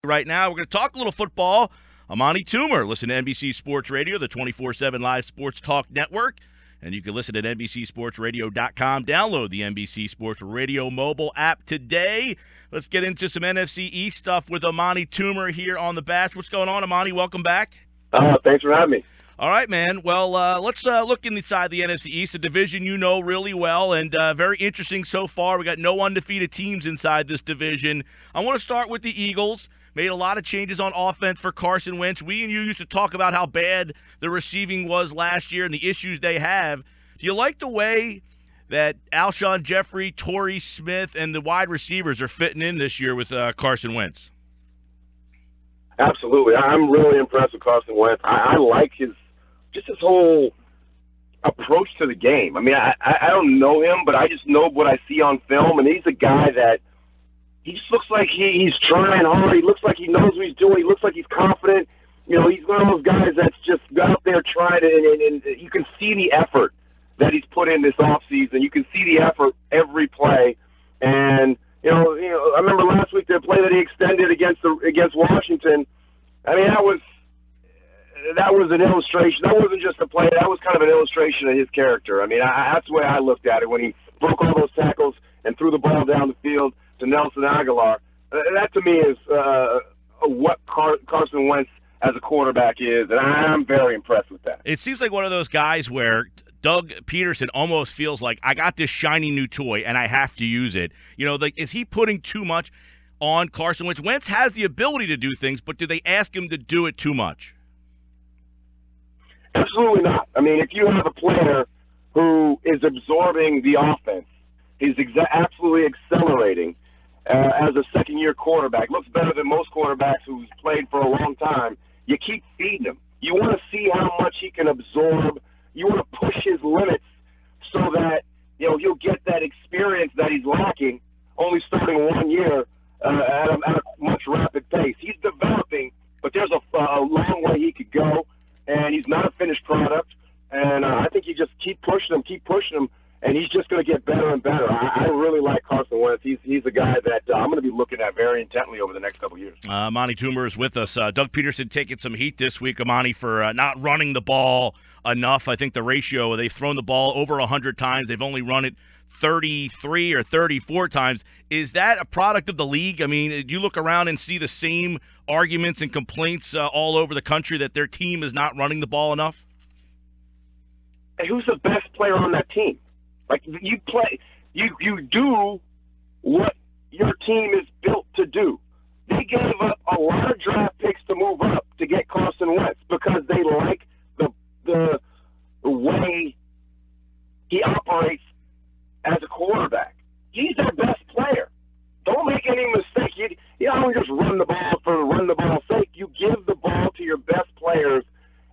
Right now, we're going to talk a little football. Amani Toomer, listen to NBC Sports Radio, the 24/7 live sports talk network. And you can listen at NBCSportsRadio.com. Download the NBC Sports Radio mobile app today. Let's get into some NFC East stuff with Amani Toomer here on the Batch. What's going on, Amani? Welcome back. Thanks for having me. All right, man. Well, let's look inside the NFC East, a division you know really well, and very interesting so far. We got no undefeated teams inside this division. I want to start with the Eagles. Made a lot of changes on offense for Carson Wentz. We and you used to talk about how bad the receiving was last year and the issues they have. Do you like the way that Alshon Jeffrey, Torrey Smith, and the wide receivers are fitting in this year with Carson Wentz? Absolutely. I'm really impressed with Carson Wentz. I like his whole approach to the game. I mean, I don't know him, but I just know what I see on film, and he's a guy that he just looks like he's trying hard. He looks like he knows what he's doing. He looks like he's confident. You know, he's one of those guys that's just out there trying to, and you can see the effort that he's put in this offseason. You can see the effort every play. And, you know, I remember last week the play that he extended against Washington. I mean, that was an illustration. That wasn't just a play. That was kind of an illustration of his character. I mean, that's the way I looked at it when he broke all those tackles and threw the ball down the field to Nelson Aguilar. That to me is what Carson Wentz as a quarterback is, and I'm very impressed with that. It seems like one of those guys where Doug Peterson almost feels like, I got this shiny new toy and I have to use it. You know, like, is he putting too much on Carson Wentz? Wentz has the ability to do things, but do they ask him to do it too much? Absolutely not. I mean, if you have a player who is absorbing the offense, he's absolutely accelerating as a second-year quarterback, looks better than most quarterbacks who's played for a long time, you keep feeding him. You want to see how much he can absorb. You want to push his limits so that, you know, he'll get that experience that he's lacking only starting 1 year at a much rapid pace. He's developing, but there's a long way he could go, and he's not a finished product. And I think you just keep pushing him, and he's just going to get better and better. I really like Carson Wentz. He's a guy that I'm going to be looking at very intently over the next couple of years. Amani Toomer is with us. Doug Peterson taking some heat this week, Amani, for not running the ball enough. I think the ratio, they've thrown the ball over 100 times. They've only run it 33 or 34 times. Is that a product of the league? I mean, do you look around and see the same arguments and complaints all over the country that their team is not running the ball enough? And who's the best player on that team? Like, you do what your team is built to do. They gave up a lot of draft picks to move up to get Carson Wentz because they like the way he operates as a quarterback. He's their best player. Don't make any mistake. You don't just run the ball for run the ball's sake. You give the ball to your best players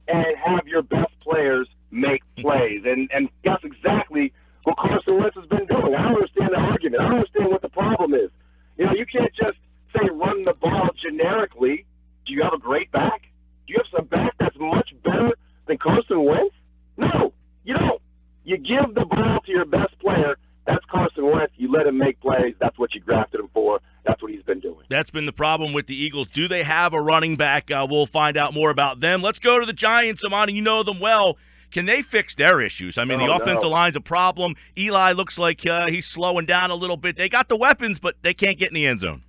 and have your best players make plays. And that's exactly what Carson Wentz has been doing. I don't understand the argument. I don't understand what the problem is. You know, you can't just say run the ball generically. Do you have a great back? Do you have some back that's much better than Carson Wentz? No, you don't. You give the ball to your best player. That's Carson Wentz. You let him make plays. That's what you drafted him for. That's what he's been doing. That's been the problem with the Eagles. Do they have a running back? We'll find out more about them. Let's go to the Giants, Amani. You know them well. Can they fix their issues? I mean, the offensive line's a problem. Eli looks like he's slowing down a little bit. They got the weapons, but they can't get in the end zone.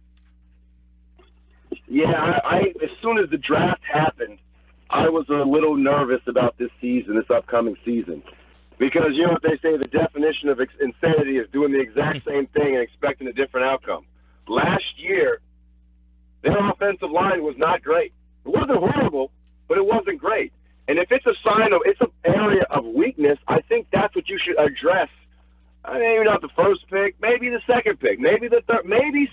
Yeah, as soon as the draft happened, I was a little nervous about this upcoming season. Because you know what they say, the definition of insanity is doing the exact same thing and expecting a different outcome. Last year, their offensive line was not great. It wasn't horrible, but it wasn't great. And if it's it's an area of weakness, I think that's what you should address. Maybe not the first pick, maybe the second pick, maybe the third, maybe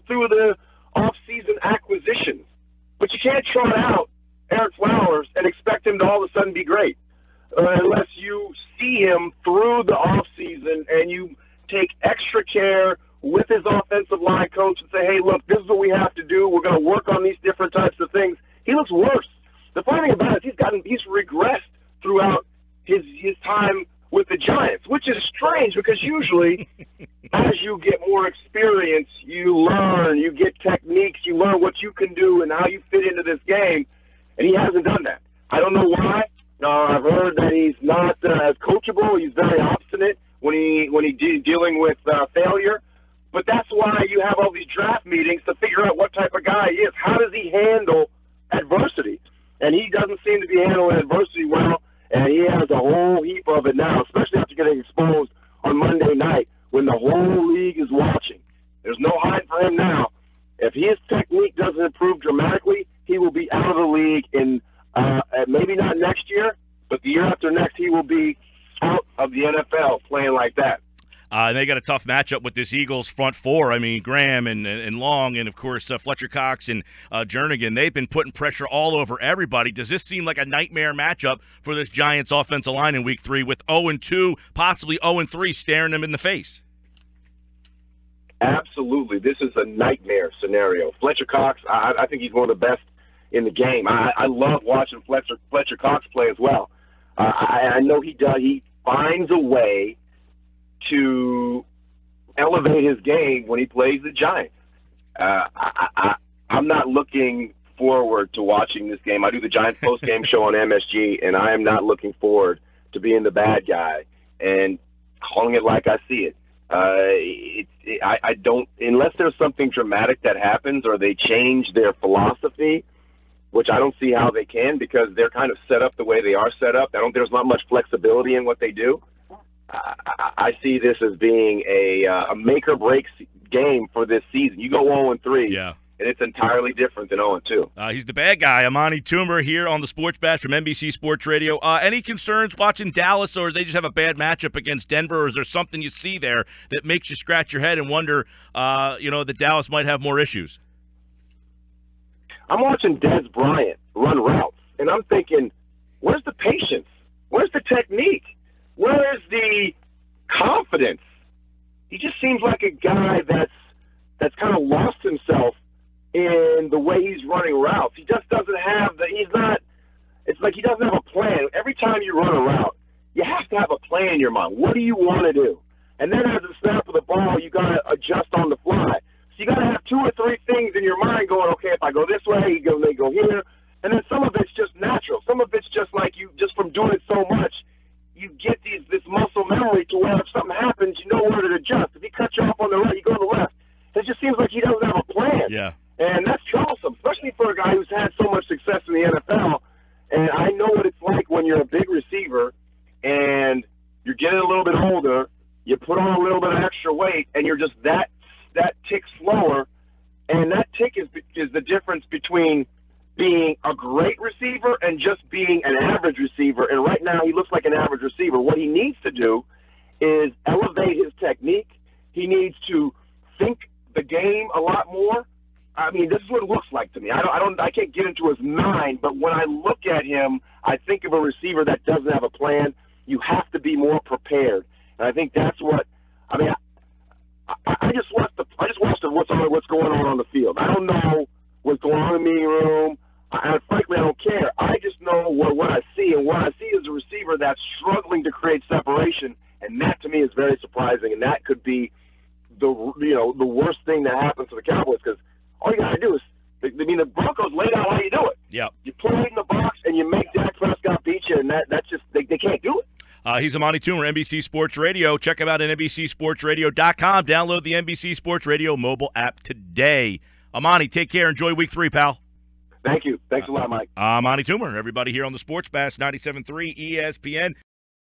through the off-season acquisitions. But you can't trot out Eric Flowers and expect him to all of a sudden be great unless you see him through the off-season and you take extra care with his offensive line coach and say, hey, look, this is what we have to do. We're going to work on these different types of things. He looks worse. The funny thing about it is he's regressed throughout his time with the Giants, which is strange because usually as you get more experience, you learn, you get techniques, you learn what you can do and how you fit into this game, and he hasn't done that. I don't know why. I've heard that he's not as coachable. He's very obstinate when he's dealing with failure. But that's why you have all these draft meetings to figure out what type of guy he is. How does he handle adversity? And he doesn't seem to be handling adversity well, and he has a whole heap of it now, especially after getting exposed on Monday night when the whole league is watching. There's no hiding for him now. If his technique doesn't improve dramatically, he will be out of the league in maybe not next year, but the year after next, he will be out of the NFL playing like that. And they got a tough matchup with this Eagles front four. I mean, Graham and Long and, of course, Fletcher Cox and Jernigan. They've been putting pressure all over everybody. Does this seem like a nightmare matchup for this Giants offensive line in Week 3 with 0-2, possibly 0-3 staring them in the face? Absolutely. This is a nightmare scenario. Fletcher Cox, I think he's one of the best in the game. I love watching Fletcher Cox play as well. I know he does. He finds a way to elevate his game when he plays the Giants. I'm not looking forward to watching this game. I do the Giants post-game show on MSG, and I am not looking forward to being the bad guy and calling it like I see it. I don't, unless there's something dramatic that happens or they change their philosophy, which I don't see how they can because they're kind of set up the way they are set up. There's not much flexibility in what they do. I see this as being a make or break game for this season. You go 0-3, yeah, and it's entirely different than 0-2. He's the bad guy, Amani Toomer, here on the Sports Bash from NBC Sports Radio. Any concerns watching Dallas, or they just have a bad matchup against Denver, or is there something you see there that makes you scratch your head and wonder, that Dallas might have more issues? I'm watching Dez Bryant run routes, and I'm thinking, where's the patience? Where's the technique? Where is the confidence? He just seems like a guy that's kind of lost himself in the way he's running routes. He just doesn't have it's like he doesn't have a plan. Every time you run a route, you have to have a plan in your mind. What do you want to do? And then as a snap of the ball, you got to adjust on the fly. So you got to have 2 or 3 things in your mind going, okay, if I go this way, they go here. And then some of it's just natural. Some of it's just like you, just from doing it so much, you get this muscle memory to where if something happens, you know where to adjust. If he cuts you off on the right, you go to the left. It just seems like he doesn't have a plan. Yeah. And that's troublesome, especially for a guy who's had so much success in the NFL. And I know what it's like when you're a big receiver and you're getting a little bit older, you put on a little bit of extra weight, and you're just that tick slower. And that tick is the difference between being a great receiver and just being an average receiver. And right now he looks like an average receiver. What he needs to do is elevate his technique. He needs to think the game a lot more. I mean, this is what it looks like to me. I can't get into his mind, but when I look at him, I think of a receiver that doesn't have a plan. You have to be more prepared. And I think that's what, I mean, I just watched what's going on the field. I don't know what's going on in the meeting room. And frankly, I don't care. I just know what I see, and what I see is a receiver that's struggling to create separation, and that to me is very surprising. And that could be the worst thing that happens to the Cowboys, because all you got to do is, the Broncos laid out how you do it. Yeah, you play it in the box and you make Dak Prescott beat you, and that's just they can't do it. He's Amani Toomer, NBC Sports Radio. Check him out at NBCSportsRadio.com. Download the NBC Sports Radio mobile app today. Amani, take care. Enjoy Week 3, pal. Thank you. Thanks a lot, Mike. Amani Toomer, everybody here on the Sports Bash 97.3 ESPN.